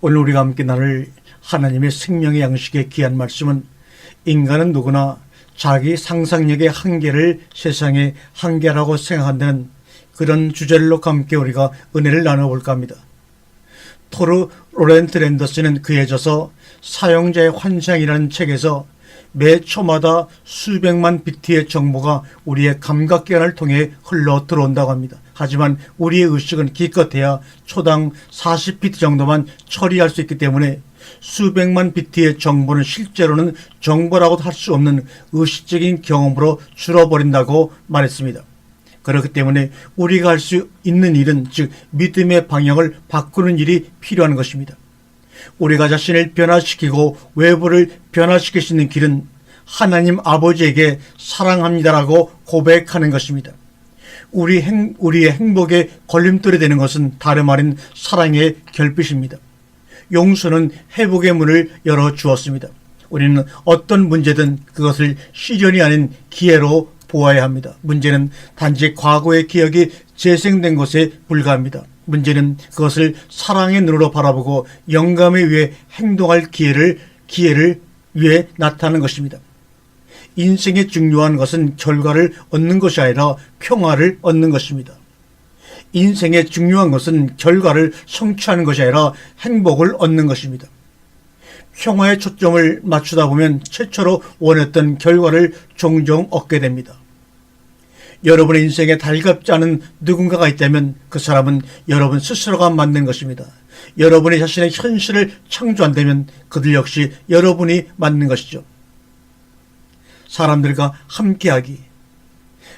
오늘 우리가 함께 나눌 하나님의 생명의 양식의 귀한 말씀은 인간은 누구나 자기 상상력의 한계를 세상의 한계라고 생각한다는 그런 주제를 놓고 함께 우리가 은혜를 나눠볼까 합니다. 토르 로렌트 랜더스는 그에 져서 사용자의 환상이라는 책에서 매 초마다 수백만 비트의 정보가 우리의 감각기관을 통해 흘러 들어온다고 합니다. 하지만 우리의 의식은 기껏해야 초당 40비트 정도만 처리할 수 있기 때문에 수백만 비트의 정보는 실제로는 정보라고도 할 수 없는 의식적인 경험으로 줄어버린다고 말했습니다. 그렇기 때문에 우리가 할 수 있는 일은 즉 믿음의 방향을 바꾸는 일이 필요한 것입니다. 우리가 자신을 변화시키고 외부를 변화시킬 수 있는 길은 하나님 아버지에게 사랑합니다라고 고백하는 것입니다. 우리의 행복에 걸림돌이 되는 것은 다름 아닌 사랑의 결핍입니다. 용서는 회복의 문을 열어주었습니다. 우리는 어떤 문제든 그것을 시련이 아닌 기회로 보아야 합니다. 문제는 단지 과거의 기억이 재생된 것에 불과합니다. 문제는 그것을 사랑의 눈으로 바라보고 영감에 의해 행동할 기회를 위해 나타나는 것입니다. 인생의 중요한 것은 결과를 얻는 것이 아니라 평화를 얻는 것입니다. 인생의 중요한 것은 결과를 성취하는 것이 아니라 행복을 얻는 것입니다. 평화에 초점을 맞추다 보면 최초로 원했던 결과를 종종 얻게 됩니다. 여러분의 인생에 달갑지 않은 누군가가 있다면 그 사람은 여러분 스스로가 만든 것입니다. 여러분이 자신의 현실을 창조한다면 그들 역시 여러분이 만든 것이죠. 사람들과 함께하기,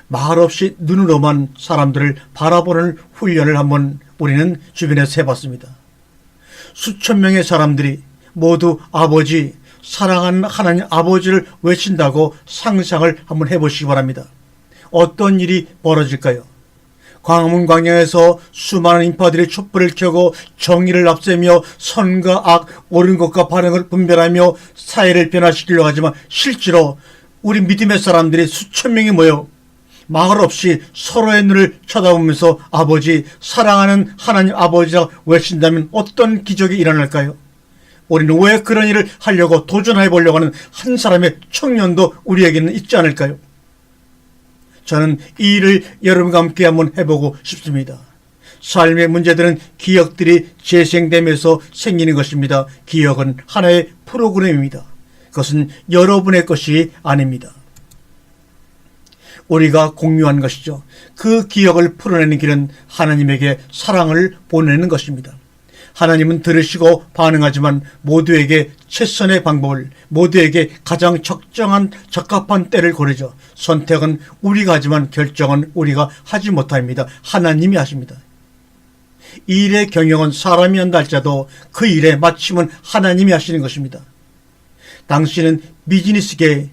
말없이 눈으로만 사람들을 바라보는 훈련을 한번 우리는 주변에서 해봤습니다. 수천 명의 사람들이 모두 아버지, 사랑하는 하나님 아버지를 외친다고 상상을 한번 해보시기 바랍니다. 어떤 일이 벌어질까요? 광화문 광장에서 수많은 인파들이 촛불을 켜고 정의를 앞세며 선과 악, 옳은 것과 바른 걸 분별하며 사회를 변화시키려고 하지만 실제로 우리 믿음의 사람들이 수천 명이 모여 말 없이 서로의 눈을 쳐다보면서 아버지, 사랑하는 하나님 아버지라고 외친다면 어떤 기적이 일어날까요? 우리는 왜 그런 일을 하려고 도전해 보려고 하는 한 사람의 청년도 우리에게는 있지 않을까요? 저는 이 일을 여러분과 함께 한번 해보고 싶습니다. 삶의 문제들은 기억들이 재생되면서 생기는 것입니다. 기억은 하나의 프로그램입니다. 그것은 여러분의 것이 아닙니다. 우리가 공유한 것이죠. 그 기억을 풀어내는 길은 하나님에게 사랑을 보내는 것입니다. 하나님은 들으시고 반응하지만 모두에게 최선의 방법을, 모두에게 가장 적합한 때를 고르죠. 선택은 우리가 하지만 결정은 우리가 하지 못합니다. 하나님이 하십니다. 이 일의 경영은 사람이 한다 할지라도 그 일의 마침은 하나님이 하시는 것입니다. 당신은 비즈니스계의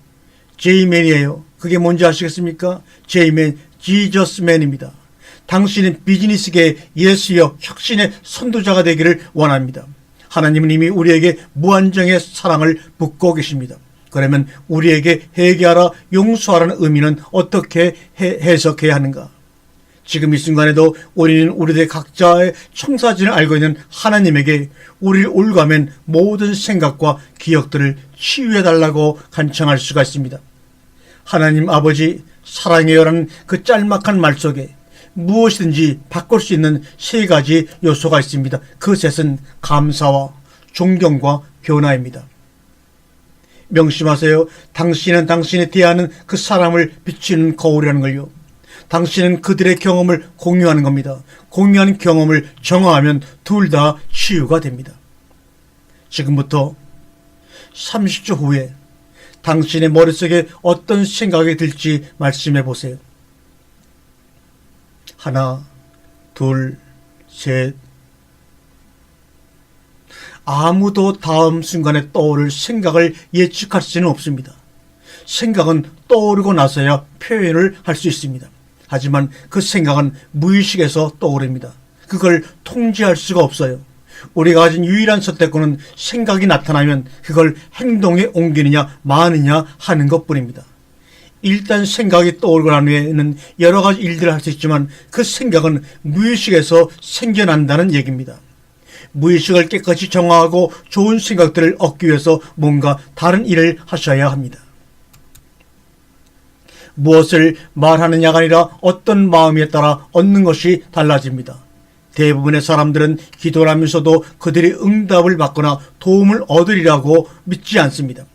J맨이에요. 그게 뭔지 아시겠습니까? J맨, 지저스맨입니다. 당신은 비즈니스계의 예수여 혁신의 선도자가 되기를 원합니다. 하나님은 이미 우리에게 무한정의 사랑을 붓고 계십니다. 그러면 우리에게 회개하라, 용서하라는 의미는 어떻게 해석해야 하는가? 지금 이 순간에도 우리는 우리들 각자의 청사진을 알고 있는 하나님에게 우리를 올가맨 모든 생각과 기억들을 치유해달라고 간청할 수가 있습니다. 하나님 아버지 사랑해요라는 그 짤막한 말 속에 무엇이든지 바꿀 수 있는 세 가지 요소가 있습니다. 그것은 감사와 존경과 변화입니다. 명심하세요. 당신은 당신이 대하는 그 사람을 비추는 거울이라는 걸요. 당신은 그들의 경험을 공유하는 겁니다. 공유한 경험을 정화하면 둘 다 치유가 됩니다. 지금부터 30초 후에 당신의 머릿속에 어떤 생각이 들지 말씀해 보세요. 하나, 둘, 셋. 아무도 다음 순간에 떠오를 생각을 예측할 수는 없습니다. 생각은 떠오르고 나서야 표현을 할 수 있습니다. 하지만 그 생각은 무의식에서 떠오릅니다. 그걸 통제할 수가 없어요. 우리가 가진 유일한 선택권은 생각이 나타나면 그걸 행동에 옮기느냐 마느냐 하는 것뿐입니다. 일단 생각이 떠오르고 난 후에는 여러 가지 일들을 할 수 있지만 그 생각은 무의식에서 생겨난다는 얘기입니다. 무의식을 깨끗이 정화하고 좋은 생각들을 얻기 위해서 뭔가 다른 일을 하셔야 합니다. 무엇을 말하느냐가 아니라 어떤 마음에 따라 얻는 것이 달라집니다. 대부분의 사람들은 기도를 하면서도 그들이 응답을 받거나 도움을 얻으리라고 믿지 않습니다.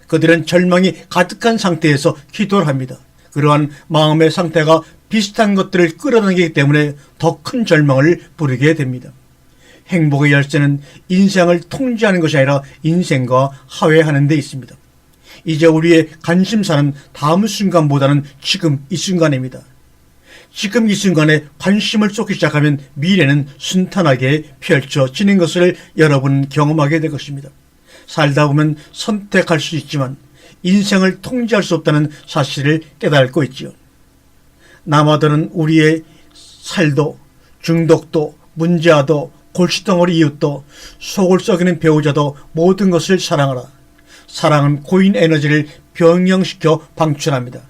그들은 절망이 가득한 상태에서 기도를 합니다. 그러한 마음의 상태가 비슷한 것들을 끌어당기기 때문에 더 큰 절망을 부리게 됩니다. 행복의 열쇠는 인생을 통제하는 것이 아니라 인생과 화해하는 데 있습니다. 이제 우리의 관심사는 다음 순간보다는 지금 이 순간입니다. 지금 이 순간에 관심을 쏟기 시작하면 미래는 순탄하게 펼쳐지는 것을 여러분은 경험하게 될 것입니다. 살다 보면 선택할 수 있지만 인생을 통제할 수 없다는 사실을 깨닫고 있지요. 남아도는 우리의 살도, 중독도, 문제아도, 골칫덩어리 이웃도, 속을 썩이는 배우자도 모든 것을 사랑하라. 사랑은 고인 에너지를 변형시켜 방출합니다.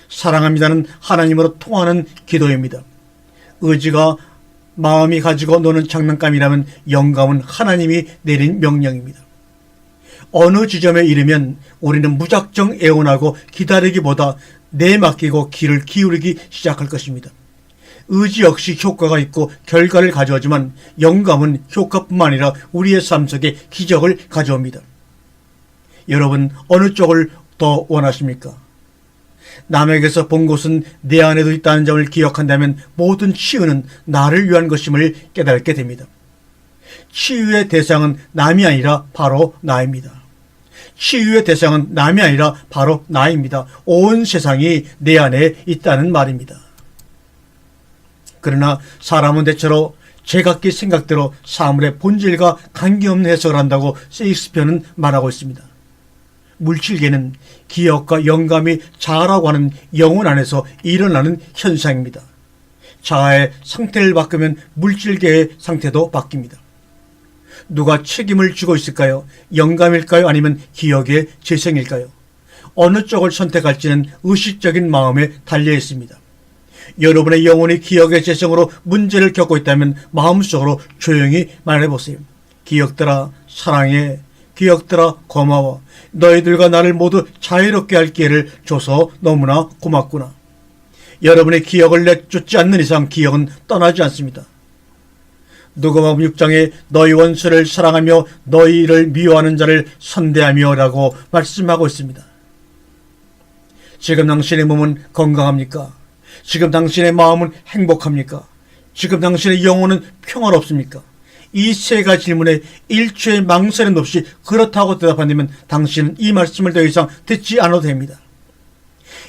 사랑합니다는 하나님으로 통하는 기도입니다. 의지가 마음이 가지고 노는 장난감이라면 영감은 하나님이 내린 명령입니다. 어느 지점에 이르면 우리는 무작정 애원하고 기다리기보다 내맡기고 귀를 기울이기 시작할 것입니다. 의지 역시 효과가 있고 결과를 가져오지만 영감은 효과뿐만 아니라 우리의 삶 속에 기적을 가져옵니다. 여러분, 어느 쪽을 더 원하십니까? 남에게서 본 것은 내 안에도 있다는 점을 기억한다면 모든 치유는 나를 위한 것임을 깨닫게 됩니다. 치유의 대상은 남이 아니라 바로 나입니다. 치유의 대상은 남이 아니라 바로 나입니다. 온 세상이 내 안에 있다는 말입니다. 그러나 사람은 대체로 제각기 생각대로 사물의 본질과 관계없는 해석을 한다고 셰익스피어는 말하고 있습니다. 물질계는 기억과 영감이 자아라고 하는 영혼 안에서 일어나는 현상입니다. 자아의 상태를 바꾸면 물질계의 상태도 바뀝니다. 누가 책임을 지고 있을까요? 영감일까요? 아니면 기억의 재생일까요? 어느 쪽을 선택할지는 의식적인 마음에 달려 있습니다. 여러분의 영혼이 기억의 재생으로 문제를 겪고 있다면 마음속으로 조용히 말해보세요. 기억들아 사랑해. 기억들아 고마워. 너희들과 나를 모두 자유롭게 할 기회를 줘서 너무나 고맙구나. 여러분의 기억을 내쫓지 않는 이상 기억은 떠나지 않습니다. 누가복음 6장에 너희 원수를 사랑하며 너희를 미워하는 자를 선대하며 라고 말씀하고 있습니다. 지금 당신의 몸은 건강합니까? 지금 당신의 마음은 행복합니까? 지금 당신의 영혼은 평화롭습니까? 이 세 가지 질문에 일초의 망설임 없이 그렇다고 대답한다면 당신은 이 말씀을 더 이상 듣지 않아도 됩니다.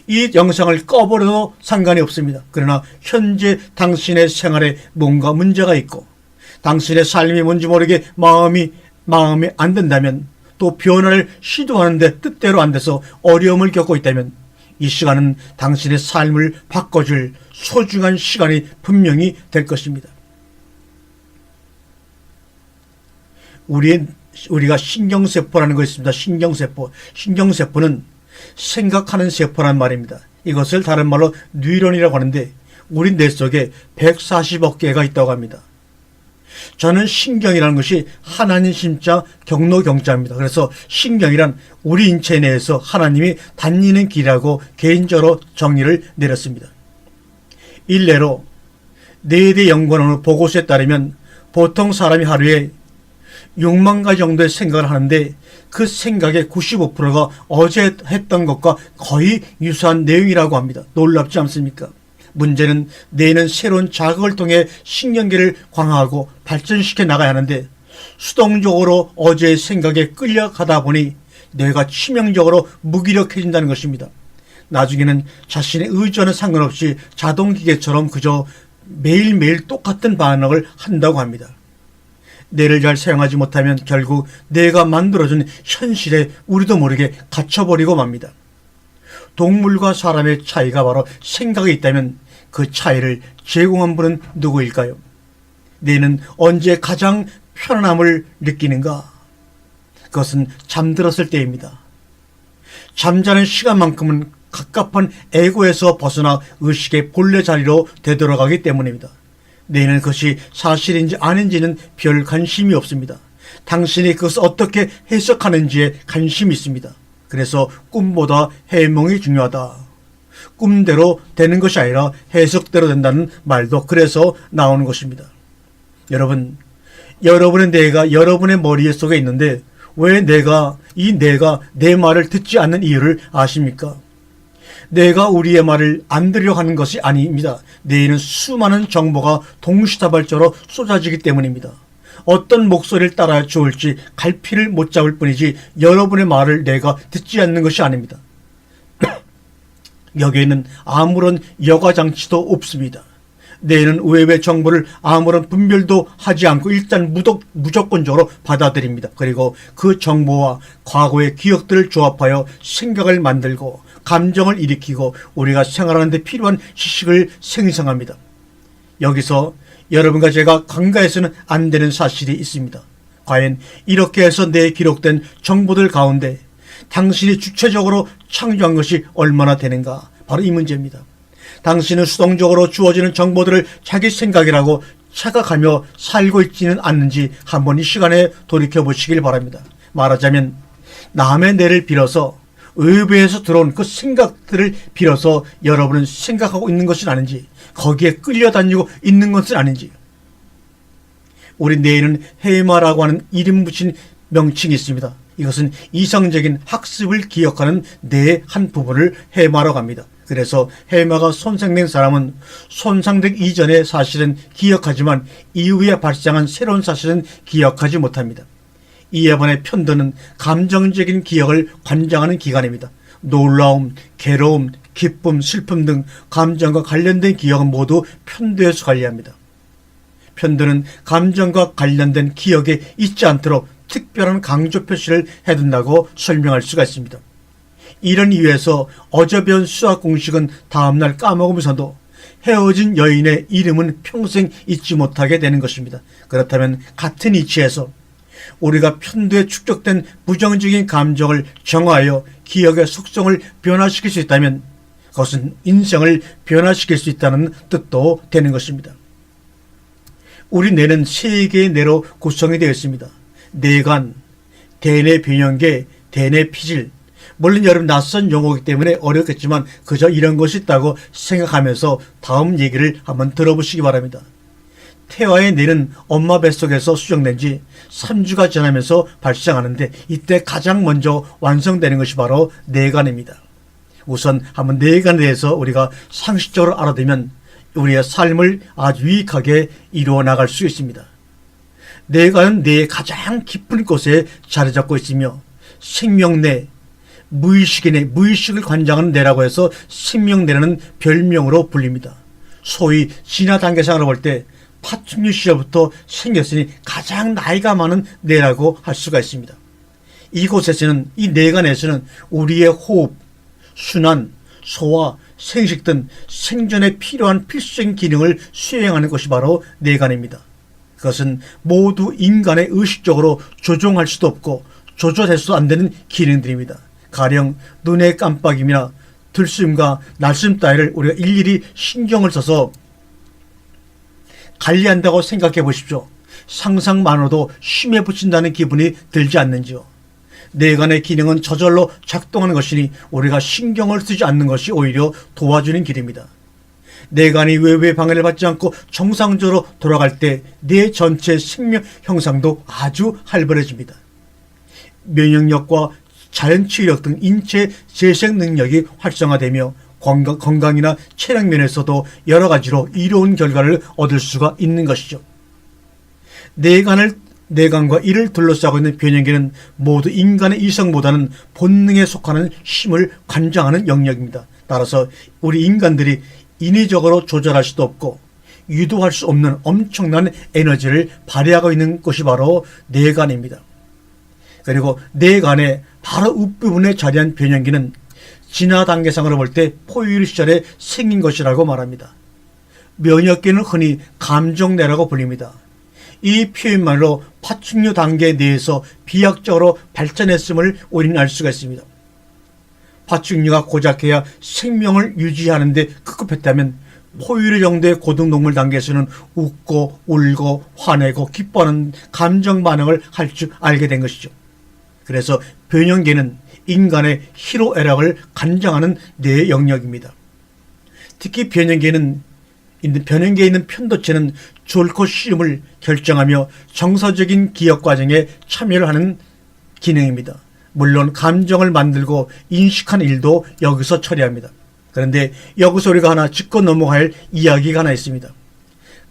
이 영상을 꺼버려도 상관이 없습니다. 그러나 현재 당신의 생활에 뭔가 문제가 있고 당신의 삶이 뭔지 모르게 마음이 안 든다면 또 변화를 시도하는데 뜻대로 안 돼서 어려움을 겪고 있다면 이 시간은 당신의 삶을 바꿔줄 소중한 시간이 분명히 될 것입니다. 우리가 신경세포라는 것이 있습니다. 신경세포. 신경세포는 생각하는 세포란 말입니다. 이것을 다른 말로 뉴런이라고 하는데 우리 뇌 속에 140억 개가 있다고 합니다. 저는 신경이라는 것이 하나님 심자 경로경자입니다. 그래서 신경이란 우리 인체 내에서 하나님이 다니는 길이라고 개인적으로 정의를 내렸습니다. 일례로 뇌대 연구원 보고서에 따르면 보통 사람이 하루에 6만 가지 정도의 생각을 하는데 그 생각의 95%가 어제 했던 것과 거의 유사한 내용이라고 합니다. 놀랍지 않습니까? 문제는 뇌는 새로운 자극을 통해 신경계를 강화하고 발전시켜 나가야 하는데 수동적으로 어제의 생각에 끌려가다 보니 뇌가 치명적으로 무기력해진다는 것입니다. 나중에는 자신의 의지와는 상관없이 자동기계처럼 그저 매일매일 똑같은 반응을 한다고 합니다. 뇌를 잘 사용하지 못하면 결국 뇌가 만들어준 현실에 우리도 모르게 갇혀버리고 맙니다. 동물과 사람의 차이가 바로 생각이 있다면 그 차이를 제공한 분은 누구일까요? 뇌는 언제 가장 편안함을 느끼는가? 그것은 잠들었을 때입니다. 잠자는 시간만큼은 갑갑한 에고에서 벗어나 의식의 본래 자리로 되돌아가기 때문입니다. 뇌는 그것이 사실인지 아닌지는 별 관심이 없습니다. 당신이 그것을 어떻게 해석하는지에 관심이 있습니다. 그래서 꿈보다 해몽이 중요하다. 꿈대로 되는 것이 아니라 해석대로 된다는 말도 그래서 나오는 것입니다. 여러분, 여러분의 뇌가 여러분의 머리 속에 있는데 왜 내가 내 말을 듣지 않는 이유를 아십니까? 내가 우리의 말을 안 들으려고 하는 것이 아닙니다. 뇌에는 수많은 정보가 동시다발적으로 쏟아지기 때문입니다. 어떤 목소리를 따라야 좋을지 갈피를 못 잡을 뿐이지 여러분의 말을 내가 듣지 않는 것이 아닙니다. 여기에는 아무런 여과장치도 없습니다. 뇌는 외부의 정보를 아무런 분별도 하지 않고 일단 무조건적으로 받아들입니다. 그리고 그 정보와 과거의 기억들을 조합하여 생각을 만들고 감정을 일으키고 우리가 생활하는 데 필요한 지식을 생성합니다. 여기서 여러분과 제가 간과해서는 안 되는 사실이 있습니다. 과연 이렇게 해서 뇌에 기록된 정보들 가운데 당신이 주체적으로 창조한 것이 얼마나 되는가? 바로 이 문제입니다. 당신은 수동적으로 주어지는 정보들을 자기 생각이라고 착각하며 살고 있지는 않는지 한번 이 시간에 돌이켜보시길 바랍니다. 말하자면 남의 뇌를 빌어서 외부에서 들어온 그 생각들을 빌어서 여러분은 생각하고 있는 것은 아닌지, 거기에 끌려다니고 있는 것은 아닌지. 우리 뇌에는 헤마라고 하는 이름 붙인 명칭이 있습니다. 이것은 이상적인 학습을 기억하는 뇌의 한 부분을 헤마라고 합니다. 그래서 헤마가 손상된 사람은 손상되기 이전의 사실은 기억하지만 이후에 발생한 새로운 사실은 기억하지 못합니다. 이에 반해 편도는 감정적인 기억을 관장하는 기관입니다. 놀라움, 괴로움, 기쁨, 슬픔 등 감정과 관련된 기억은 모두 편도에서 관리합니다. 편도는 감정과 관련된 기억에 잊지 않도록 특별한 강조 표시를 해둔다고 설명할 수가 있습니다. 이런 이유에서 어제 배운 수학 공식은 다음날 까먹으면서도 헤어진 여인의 이름은 평생 잊지 못하게 되는 것입니다. 그렇다면 같은 이치에서 우리가 편도에 축적된 부정적인 감정을 정화하여 기억의 속성을 변화시킬 수 있다면 그것은 인생을 변화시킬 수 있다는 뜻도 되는 것입니다. 우리 뇌는 세 개의 뇌로 구성이 되어 있습니다. 뇌관, 대뇌 변형계, 대뇌 피질. 물론 여러분 낯선 용어이기 때문에 어렵겠지만 그저 이런 것이 있다고 생각하면서 다음 얘기를 한번 들어보시기 바랍니다. 태아의 뇌는 엄마 뱃속에서 수정된 지 3주가 지나면서 발생하는데 이때 가장 먼저 완성되는 것이 바로 뇌관입니다. 우선 한번 뇌관에 대해서 우리가 상식적으로 알아두면 우리의 삶을 아주 유익하게 이루어 나갈 수 있습니다. 뇌관은 뇌의 가장 깊은 곳에 자리 잡고 있으며 생명뇌, 무의식의 뇌, 무의식을 관장하는 뇌라고 해서 생명뇌라는 별명으로 불립니다. 소위 진화 단계상으로 볼 때 파충류 시절부터 생겼으니 가장 나이가 많은 뇌라고 할 수가 있습니다. 이곳에서는, 이 뇌관에서는 우리의 호흡, 순환, 소화, 생식 등 생존에 필요한 필수적인 기능을 수행하는 것이 바로 뇌관입니다. 그것은 모두 인간의 의식적으로 조종할 수도 없고 조절해서도 안 되는 기능들입니다. 가령 눈의 깜빡임이나 들숨과 날숨 따위를 우리가 일일이 신경을 써서 관리한다고 생각해 보십시오. 상상만으로도 심해 붙인다는 기분이 들지 않는지요. 뇌관의 기능은 저절로 작동하는 것이니 우리가 신경을 쓰지 않는 것이 오히려 도와주는 길입니다. 뇌관이 외부의 방해를 받지 않고 정상적으로 돌아갈 때 뇌 전체 생명 형상도 아주 활발해집니다. 면역력과 자연치유력 등 인체 재생 능력이 활성화되며 건강이나 체력 면에서도 여러 가지로 이로운 결과를 얻을 수가 있는 것이죠. 뇌관과 이를 둘러싸고 있는 변형계는 모두 인간의 이성보다는 본능에 속하는 힘을 관장하는 영역입니다. 따라서 우리 인간들이 인위적으로 조절할 수도 없고 유도할 수 없는 엄청난 에너지를 발휘하고 있는 것이 바로 뇌관입니다. 그리고 뇌관의 바로 윗부분에 자리한 변형기는 진화 단계상으로 볼 때 포유류 시절에 생긴 것이라고 말합니다. 면역계는 흔히 감정뇌라고 불립니다. 이 표현말로 파충류 단계 내에서 비약적으로 발전했음을 우리는 알 수가 있습니다. 파충류가 고작해야 생명을 유지하는 데 급급했다면 포유류 정도의 고등동물 단계에서는 웃고 울고 화내고 기뻐하는 감정 반응을 할 줄 알게 된 것이죠. 그래서 변형계는 인간의 희로애락을 간장하는 뇌의 영역입니다. 특히 변형계에 있는 편도체는 좋고 싫음을 결정하며 정서적인 기억 과정에 참여를 하는 기능입니다. 물론 감정을 만들고 인식하는 일도 여기서 처리합니다. 그런데 여기서 우리가 하나 짚고 넘어갈 이야기가 하나 있습니다.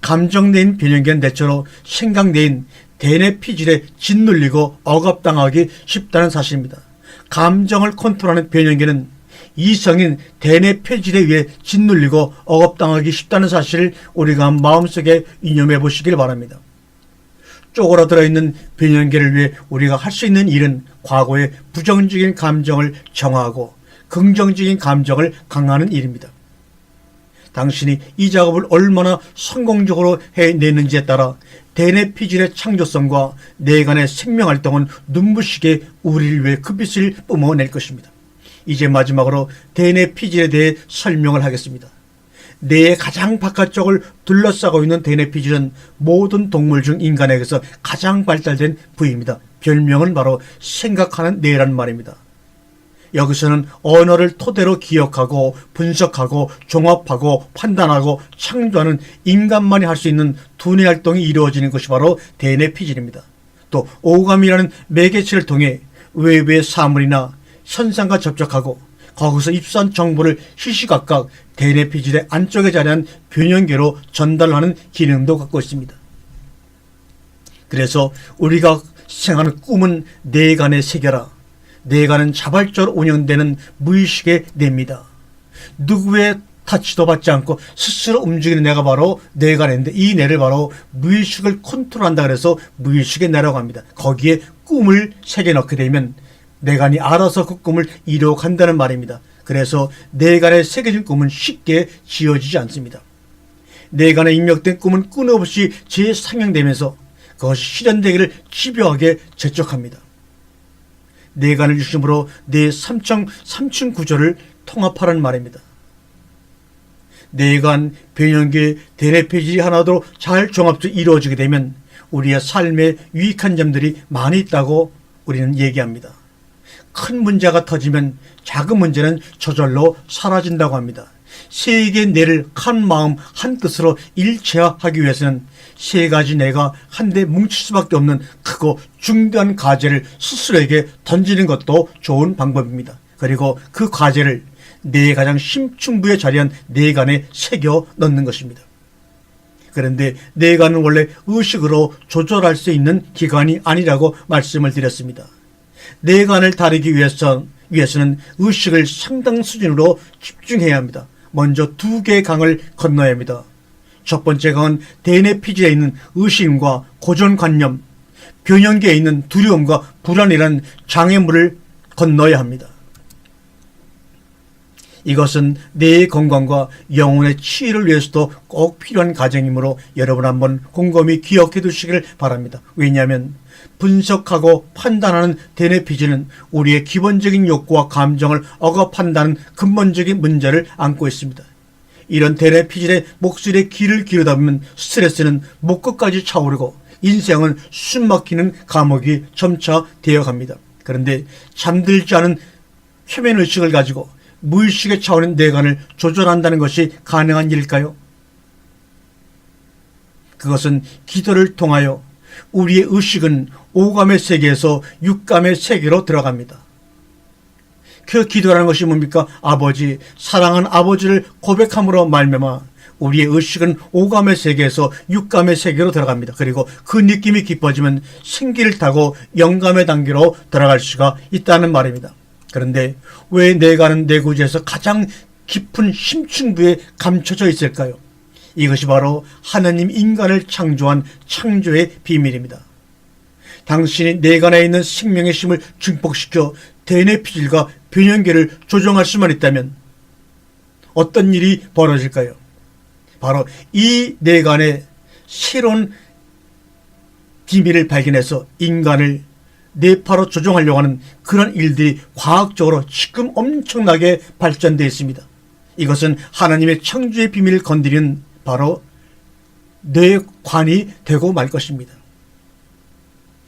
감정내인 변형계는 대체로 생각내인 대뇌 피질에 짓눌리고 억압당하기 쉽다는 사실입니다. 감정을 컨트롤하는 변형계는 이성인 대뇌 피질에 의해 짓눌리고 억압당하기 쉽다는 사실을 우리가 마음속에 이념해 보시길 바랍니다. 쪼그라들어 있는 변형계를 위해 우리가 할 수 있는 일은 과거의 부정적인 감정을 정화하고 긍정적인 감정을 강화하는 일입니다. 당신이 이 작업을 얼마나 성공적으로 해내는지에 따라 대뇌 피질의 창조성과 뇌간의 생명활동은 눈부시게 우리를 위해 그 빛을 뿜어낼 것입니다. 이제 마지막으로 대뇌 피질에 대해 설명을 하겠습니다. 뇌의 가장 바깥쪽을 둘러싸고 있는 대뇌 피질은 모든 동물 중 인간에게서 가장 발달된 부위입니다. 별명은 바로 생각하는 뇌라는 말입니다. 여기서는 언어를 토대로 기억하고 분석하고 종합하고 판단하고 창조하는 인간만이 할 수 있는 두뇌 활동이 이루어지는 것이 바로 대뇌 피질입니다. 또 오감이라는 매개체를 통해 외부의 사물이나 현상과 접촉하고 거기서 입수한 정보를 시시각각 대뇌 피질의 안쪽에 자리한 변형계로 전달하는 기능도 갖고 있습니다. 그래서 우리가 생각하는 꿈은 뇌간의 세계라. 뇌간은 자발적으로 운영되는 무의식의 뇌입니다. 누구의 타치도 받지 않고 스스로 움직이는 뇌가 바로 뇌간인데 이 뇌를 바로 무의식을 컨트롤한다 그래서 무의식의 뇌라고 합니다. 거기에 꿈을 새겨 넣게 되면 뇌간이 알아서 그 꿈을 이뤄간다는 말입니다. 그래서 뇌간에 새겨진 꿈은 쉽게 지어지지 않습니다. 뇌간에 입력된 꿈은 끊임없이 재상영되면서 그것이 실현되기를 집요하게 재촉합니다. 뇌간을 중심으로 뇌 3층 구조를 통합하라는 말입니다. 뇌간, 변형계, 대뇌 피질이 하나로 잘 종합적으로 이루어지게 되면 우리의 삶에 유익한 점들이 많이 있다고 우리는 얘기합니다. 큰 문제가 터지면 작은 문제는 저절로 사라진다고 합니다. 세 개의 뇌를 한 마음 한 뜻으로 일체화하기 위해서는 세 가지 뇌가 한데 뭉칠 수밖에 없는 크고 중대한 과제를 스스로에게 던지는 것도 좋은 방법입니다. 그리고 그 과제를 뇌의 가장 심층부에 자리한 뇌간에 새겨 넣는 것입니다. 그런데 뇌간은 원래 의식으로 조절할 수 있는 기관이 아니라고 말씀을 드렸습니다. 뇌간을 다루기 위해서는 의식을 상당 수준으로 집중해야 합니다. 먼저 두 개의 강을 건너야 합니다. 첫 번째 강은 대뇌 피질에 있는 의심과 고정관념, 변형계에 있는 두려움과 불안이라는 장애물을 건너야 합니다. 이것은 뇌의 건강과 영혼의 치유를 위해서도 꼭 필요한 과정이므로 여러분 한번 곰곰이 기억해 두시길 바랍니다. 왜냐하면 분석하고 판단하는 대뇌 피질은 우리의 기본적인 욕구와 감정을 억압한다는 근본적인 문제를 안고 있습니다. 이런 대뇌 피질의 목소리에 귀를 기울이다 보면 스트레스는 목끝까지 차오르고 인생은 숨막히는 감옥이 점차 되어갑니다. 그런데 잠들지 않은 표면의식을 가지고 무의식에 차오른 뇌간을 조절한다는 것이 가능한 일일까요? 그것은 기도를 통하여 우리의 의식은 오감의 세계에서 육감의 세계로 들어갑니다. 그 기도라는 것이 뭡니까? 아버지, 사랑하는 아버지를 고백함으로 말미암아 우리의 의식은 오감의 세계에서 육감의 세계로 들어갑니다. 그리고 그 느낌이 깊어지면 생기를 타고 영감의 단계로 들어갈 수가 있다는 말입니다. 그런데 왜 뇌간은 뇌구조에서 가장 깊은 심층부에 감춰져 있을까요? 이것이 바로 하나님 인간을 창조한 창조의 비밀입니다. 당신이 뇌간에 있는 생명의 힘을 증폭시켜 대뇌 피질과 변형계를 조정할 수만 있다면 어떤 일이 벌어질까요? 바로 이 뇌간의 새로운 비밀을 발견해서 인간을 뇌파로 조종하려고 하는 그런 일들이 과학적으로 지금 엄청나게 발전되어 있습니다. 이것은 하나님의 창조의 비밀을 건드리는 바로 뇌관이 되고 말 것입니다.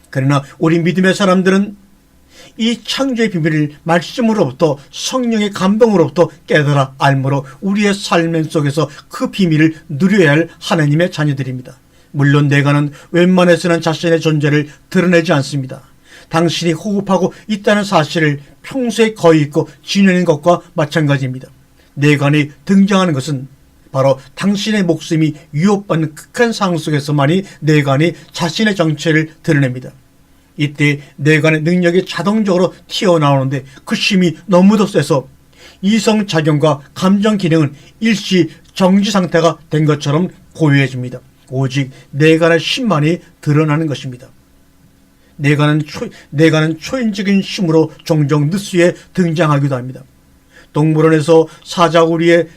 그러나 우리 믿음의 사람들은 이 창조의 비밀을 말씀으로부터 성령의 감동으로부터 깨달아 알므로 우리의 삶 속에서 그 비밀을 누려야 할 하나님의 자녀들입니다. 물론 뇌관은 웬만해서는 자신의 존재를 드러내지 않습니다. 당신이 호흡하고 있다는 사실을 평소에 거의 잊고 지내는 것과 마찬가지입니다. 뇌관이 등장하는 것은 바로 당신의 목숨이 위협받는 극한 상황 속에서만이 뇌관이 자신의 정체를 드러냅니다. 이때 뇌관의 능력이 자동적으로 튀어나오는데 그 힘이 너무도 세서 이성작용과 감정 기능은 일시 정지 상태가 된 것처럼 고요해집니다. 오직 뇌관의 힘만이 드러나는 것입니다. 뇌관은 초인적인 힘으로 종종 느수에 등장하기도 합니다. 동물원에서 사자우리의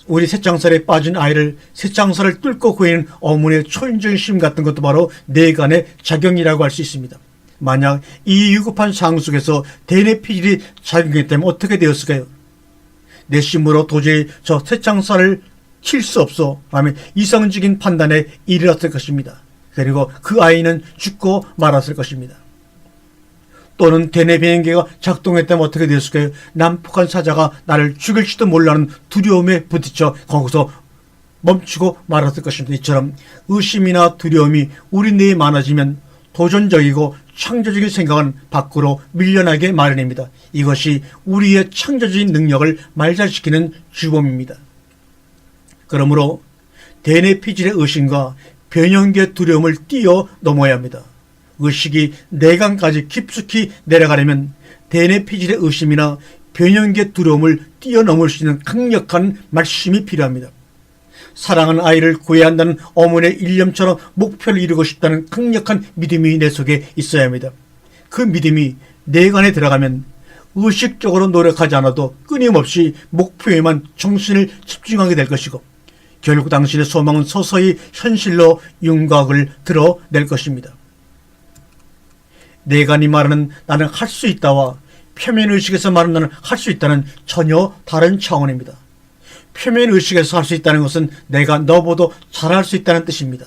우리 쇠창살에 빠진 아이를 쇠창살을 뚫고 구해낸 어머니의 초인적인 힘 같은 것도 바로 뇌관의 작용이라고 할 수 있습니다. 만약 이 위급한 상황 속에서 대뇌피질이 작용했다면 어떻게 되었을까요? 내 힘으로 도저히 저 쇠창살을 칠 수 없어 라며 이성적인 판단에 이르렀을 것입니다. 그리고 그 아이는 죽고 말았을 것입니다. 또는 대뇌 비행기가 작동했다면 어떻게 되었을까요? 난폭한 사자가 나를 죽일지도 몰라는 두려움에 부딪혀 거기서 멈추고 말았을 것입니다. 이처럼 의심이나 두려움이 우리 뇌에 많아지면 도전적이고 창조적인 생각은 밖으로 밀려나게 마련입니다. 이것이 우리의 창조적인 능력을 말살시키는 주범입니다. 그러므로 대뇌피질의 의심과 변형계의 두려움을 뛰어넘어야 합니다. 의식이 뇌관까지 깊숙이 내려가려면 대뇌피질의 의심이나 변형계의 두려움을 뛰어넘을 수 있는 강력한 말씀이 필요합니다. 사랑하는 아이를 구해야 한다는 어머니의 일념처럼 목표를 이루고 싶다는 강력한 믿음이 내 속에 있어야 합니다. 그 믿음이 뇌관에 들어가면 의식적으로 노력하지 않아도 끊임없이 목표에만 정신을 집중하게 될 것이고 결국 당신의 소망은 서서히 현실로 윤곽을 드러낼 것입니다. 뇌관이 말하는 나는 할 수 있다와 표면의식에서 말하는 나는 할 수 있다는 전혀 다른 차원입니다. 표면의식에서 할 수 있다는 것은 내가 너보다 잘할 수 있다는 뜻입니다.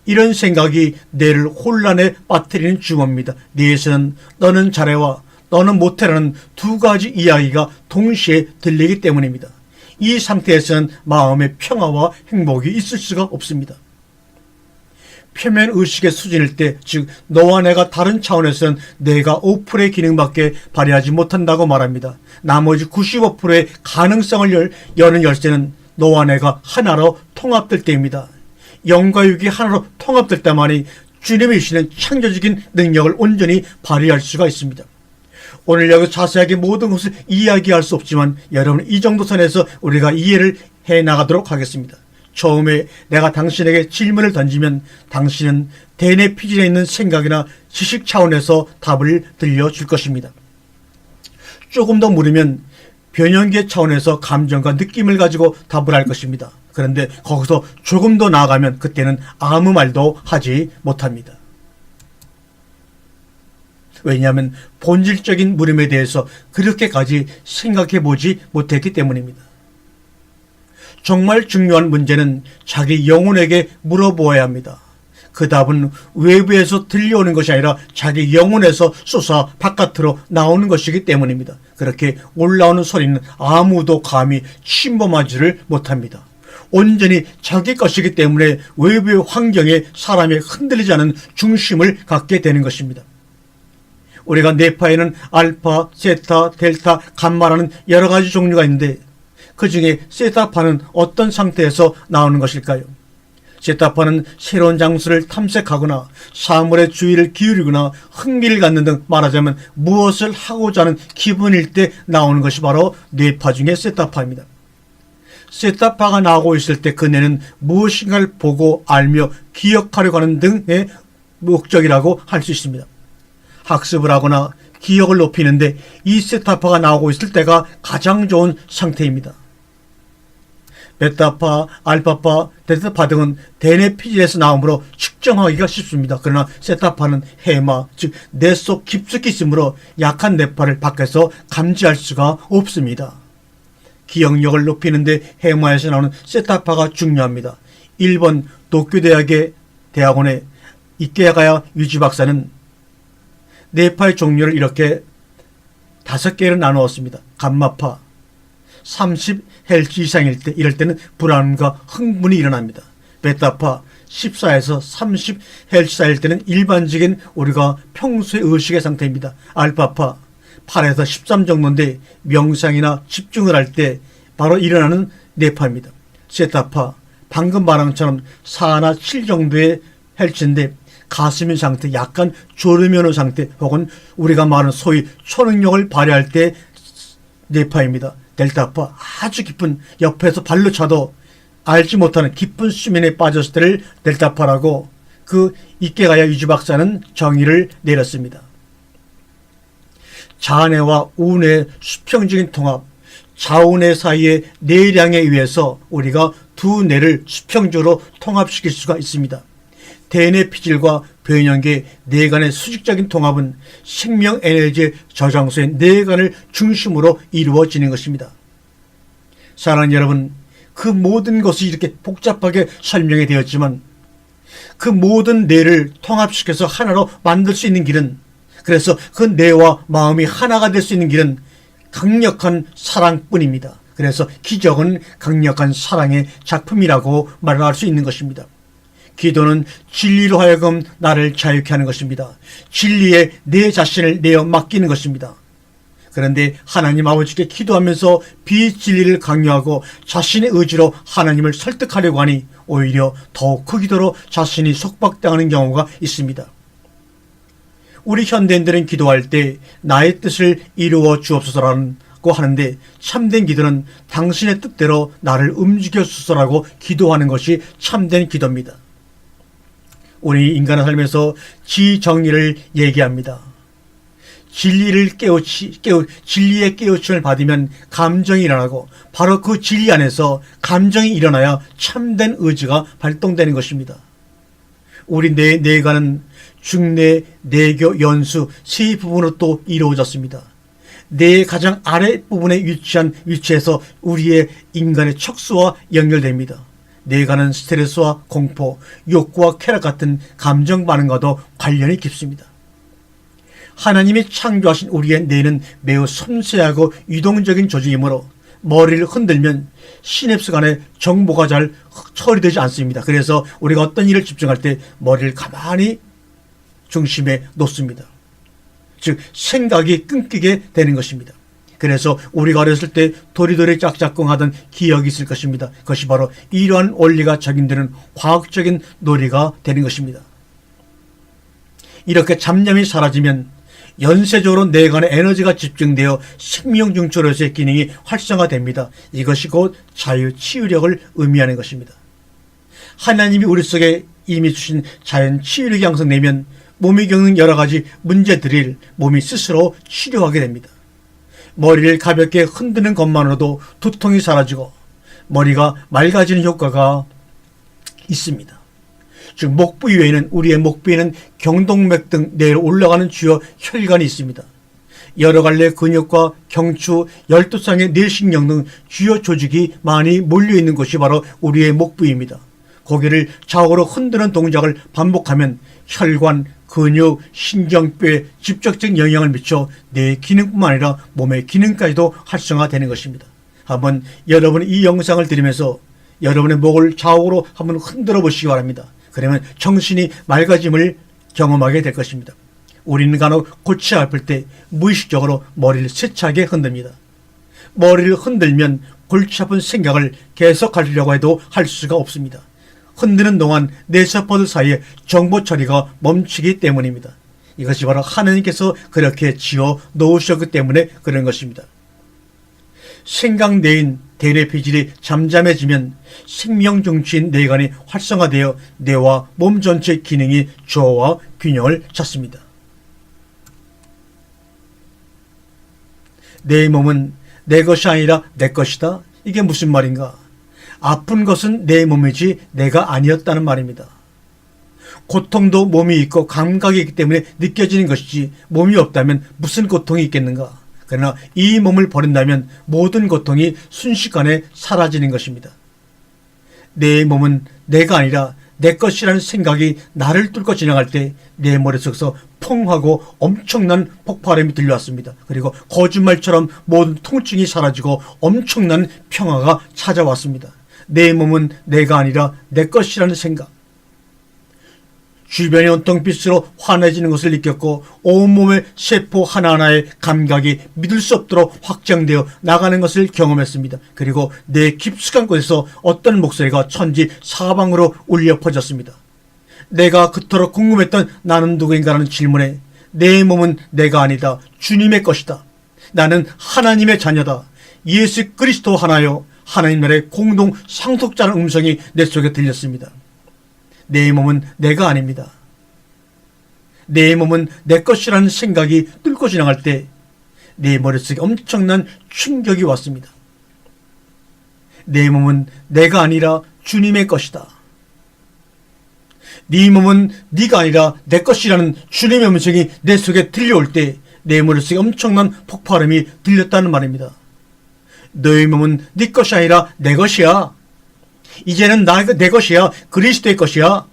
이런 생각이 뇌를 혼란에 빠뜨리는 주범입니다. 뇌에서는 너는 잘해와 너는 못해라는 두 가지 이야기가 동시에 들리기 때문입니다. 이 상태에서는 마음의 평화와 행복이 있을 수가 없습니다. 표면의식의 수준일 때, 즉 너와 내가 다른 차원에서는 내가 5%의 기능밖에 발휘하지 못한다고 말합니다. 나머지 95%의 가능성을 여는 열쇠는 너와 내가 하나로 통합될 때입니다. 영과 육이 하나로 통합될 때만이 주님이 주시는 창조적인 능력을 온전히 발휘할 수가 있습니다. 오늘 여기 자세하게 모든 것을 이야기할 수 없지만 여러분 이 정도 선에서 우리가 이해를 해나가도록 하겠습니다. 처음에 내가 당신에게 질문을 던지면 당신은 대뇌피질에 있는 생각이나 지식 차원에서 답을 들려줄 것입니다. 조금 더 물으면 변형계 차원에서 감정과 느낌을 가지고 답을 할 것입니다. 그런데 거기서 조금 더 나아가면 그때는 아무 말도 하지 못합니다. 왜냐하면 본질적인 물음에 대해서 그렇게까지 생각해 보지 못했기 때문입니다. 정말 중요한 문제는 자기 영혼에게 물어보아야 합니다. 그 답은 외부에서 들려오는 것이 아니라 자기 영혼에서 솟아 바깥으로 나오는 것이기 때문입니다. 그렇게 올라오는 소리는 아무도 감히 침범하지를 못합니다. 온전히 자기 것이기 때문에 외부의 환경에 사람이 흔들리지 않은 중심을 갖게 되는 것입니다. 우리가 뇌파에는 알파, 세타, 델타, 감마라는 여러 가지 종류가 있는데 그 중에 세타파는 어떤 상태에서 나오는 것일까요? 세타파는 새로운 장소를 탐색하거나 사물의 주의를 기울이거나 흥미를 갖는 등 말하자면 무엇을 하고자 하는 기분일 때 나오는 것이 바로 뇌파 중에 세타파입니다. 세타파가 나오고 있을 때 그 뇌는 무엇인가를 보고 알며 기억하려고 하는 등의 목적이라고 할 수 있습니다. 학습을 하거나 기억을 높이는데 이 세타파가 나오고 있을 때가 가장 좋은 상태입니다. 베타파, 알파파, 델타파 등은 대뇌피질에서 나오므로 측정하기가 쉽습니다. 그러나 세타파는 해마, 즉 뇌 속 깊숙이 있으므로 약한 뇌파를 밖에서 감지할 수가 없습니다. 기억력을 높이는 데 해마에서 나오는 세타파가 중요합니다. 일본 도쿄대학의 대학원의 이케가야 유지 박사는 뇌파의 종류를 이렇게 5개로 나누었습니다. 감마파 30Hz 이상일 때, 이럴 때는 불안과 흥분이 일어납니다. 베타파 14에서 30Hz 사이일 때는 일반적인 우리가 평소의 의식의 상태입니다. 알파파 8에서 13 정도인데 명상이나 집중을 할 때 바로 일어나는 뇌파입니다. 세타파 방금 말한 것처럼 4나 7 정도의 헬츠인데 가슴인 상태, 약간 졸음이 오는 상태, 혹은 우리가 말하는 소위 초능력을 발휘할 때 뇌파입니다. 델타파 아주 깊은, 옆에서 발로 차도 알지 못하는 깊은 수면에 빠졌을 때를 델타파라고 그 이케가야 유지 박사는 정의를 내렸습니다. 자뇌와 우뇌의 수평적인 통합, 좌우뇌 사이의 뇌량에 의해서 우리가 두 뇌를 수평적으로 통합시킬 수가 있습니다. 대뇌 피질과 변형계 뇌간의 수직적인 통합은 생명 에너지의 저장소인 뇌간을 중심으로 이루어지는 것입니다. 사랑하는 여러분, 그 모든 것이 이렇게 복잡하게 설명이 되었지만 그 모든 뇌를 통합시켜서 하나로 만들 수 있는 길은, 그래서 그 뇌와 마음이 하나가 될 수 있는 길은 강력한 사랑뿐입니다. 그래서 기적은 강력한 사랑의 작품이라고 말할 수 있는 것입니다. 기도는 진리로 하여금 나를 자유케 하는 것입니다. 진리에 내 자신을 내어 맡기는 것입니다. 그런데 하나님 아버지께 기도하면서 비진리를 강요하고 자신의 의지로 하나님을 설득하려고 하니 오히려 더욱 그 기도로 자신이 속박당하는 경우가 있습니다. 우리 현대인들은 기도할 때 나의 뜻을 이루어 주옵소서라고 하는데, 참된 기도는 당신의 뜻대로 나를 움직여 주소서라고 기도하는 것이 참된 기도입니다. 우리 인간의 삶에서 지정의를 얘기합니다. 진리의 깨우침을 받으면 감정이 일어나고, 바로 그 진리 안에서 감정이 일어나야 참된 의지가 발동되는 것입니다. 우리 뇌간은 중뇌, 내교, 연수 세 부분으로 또 이루어졌습니다. 뇌의 가장 아랫부분에 위치해서 우리의 인간의 척수와 연결됩니다. 뇌간은 스트레스와 공포, 욕구와 쾌락 같은 감정 반응과도 관련이 깊습니다. 하나님이 창조하신 우리의 뇌는 매우 섬세하고 유동적인 조직이므로 머리를 흔들면 시냅스 간의 정보가 잘 처리되지 않습니다. 그래서 우리가 어떤 일을 집중할 때 머리를 가만히 중심에 놓습니다. 즉 생각이 끊기게 되는 것입니다. 그래서 우리가 어렸을 때 도리도리 짝짝꿍 하던 기억이 있을 것입니다. 그것이 바로 이러한 원리가 적용되는 과학적인 놀이가 되는 것입니다. 이렇게 잡념이 사라지면 연쇄적으로 뇌간에 에너지가 집중되어 생명중추로서의 기능이 활성화됩니다. 이것이 곧 자유치유력을 의미하는 것입니다. 하나님이 우리 속에 이미 주신 자연 치유력이 양성되면 몸이 겪는 여러 가지 문제들을 몸이 스스로 치료하게 됩니다. 머리를 가볍게 흔드는 것만으로도 두통이 사라지고 머리가 맑아지는 효과가 있습니다. 즉 목부 이외에는, 우리의 목부에는 경동맥 등 뇌로 올라가는 주요 혈관이 있습니다. 여러 갈래 근육과 경추, 12쌍의 뇌신경 등 주요 조직이 많이 몰려있는 곳이 바로 우리의 목부입니다. 고개를 좌우로 흔드는 동작을 반복하면 혈관, 근육, 신경뼈에 직접적인 영향을 미쳐 뇌 기능뿐만 아니라 몸의 기능까지도 활성화되는 것입니다. 한번 여러분이 이 영상을 들으면서 여러분의 목을 좌우로 한번 흔들어 보시기 바랍니다. 그러면 정신이 맑아짐을 경험하게 될 것입니다. 우리는 간혹 골치 아플 때 무의식적으로 머리를 세차게 흔듭니다. 머리를 흔들면 골치 아픈 생각을 계속하려고 해도 할 수가 없습니다. 흔드는 동안 뇌세포들 사이에 정보 처리가 멈추기 때문입니다. 이것이 바로 하나님께서 그렇게 지어 놓으셨기 때문에 그런 것입니다. 생각뇌인 대뇌 피질이 잠잠해지면 생명중추인 뇌간이 활성화되어 뇌와 몸 전체 기능이 조화와 균형을 찾습니다. 내 몸은 내 것이 아니라 내 것이다. 이게 무슨 말인가? 아픈 것은 내 몸이지 내가 아니었다는 말입니다. 고통도 몸이 있고 감각이 있기 때문에 느껴지는 것이지 몸이 없다면 무슨 고통이 있겠는가? 그러나 이 몸을 버린다면 모든 고통이 순식간에 사라지는 것입니다. 내 몸은 내가 아니라 내 것이라는 생각이 나를 뚫고 지나갈 때 내 머릿속에서 펑 하고 엄청난 폭발음이 들려왔습니다. 그리고 거짓말처럼 모든 통증이 사라지고 엄청난 평화가 찾아왔습니다. 내 몸은 내가 아니라 내 것이라는 생각. 주변이 온통 빛으로 환해지는 것을 느꼈고 온몸의 세포 하나하나의 감각이 믿을 수 없도록 확장되어 나가는 것을 경험했습니다. 그리고 내 깊숙한 곳에서 어떤 목소리가 천지 사방으로 울려 퍼졌습니다. 내가 그토록 궁금했던 나는 누구인가라는 질문에 내 몸은 내가 아니다. 주님의 것이다. 나는 하나님의 자녀다. 예수 그리스도 하나요. 하나님 나라의 공동 상속자라는 음성이 내 속에 들렸습니다. 내 몸은 내가 아닙니다. 내 몸은 내 것이라는 생각이 뚫고 지나갈 때 내 머릿속에 엄청난 충격이 왔습니다. 내 몸은 내가 아니라 주님의 것이다. 네 몸은 네가 아니라 내 것이라는 주님의 음성이 내 속에 들려올 때 내 머릿속에 엄청난 폭발음이 들렸다는 말입니다. 너의 몸은 네 것이 아니라 내 것이야. 이제는 내 것이야. 그리스도의 것이야.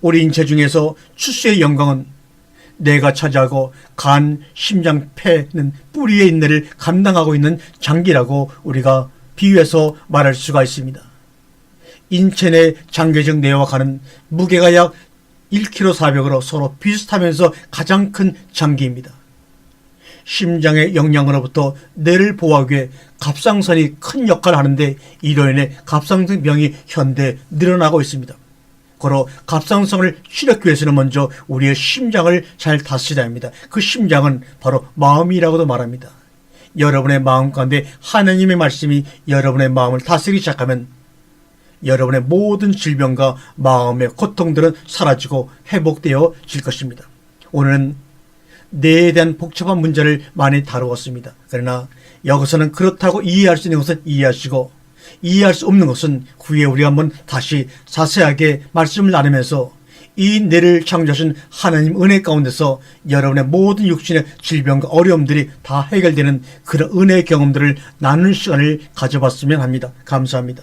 우리 인체 중에서 추수의 영광은 내가 차지하고 간, 심장, 폐는 뿌리의 인내를 감당하고 있는 장기라고 우리가 비유해서 말할 수가 있습니다. 인체 내 장기적 뇌와 간은 무게가 약 1kg 400으로 서로 비슷하면서 가장 큰 장기입니다. 심장의 영양으로부터 뇌를 보호하기 위해 갑상선이 큰 역할을 하는데 이로 인해 갑상선병이 현대에 늘어나고 있습니다. 고로 갑상선을 치료하기 위해서는 먼저 우리의 심장을 잘 다스려야 합니다. 그 심장은 바로 마음이라고도 말합니다. 여러분의 마음 가운데 하나님의 말씀이 여러분의 마음을 다스리기 시작하면 여러분의 모든 질병과 마음의 고통들은 사라지고 회복되어질 것입니다. 오늘은 뇌에 대한 복잡한 문제를 많이 다루었습니다. 그러나 여기서는 그렇다고 이해할 수 있는 것은 이해하시고 이해할 수 없는 것은 후에 우리가 한번 다시 자세하게 말씀을 나누면서 이 뇌를 창조하신 하나님 은혜 가운데서 여러분의 모든 육신의 질병과 어려움들이 다 해결되는 그런 은혜의 경험들을 나누는 시간을 가져봤으면 합니다. 감사합니다.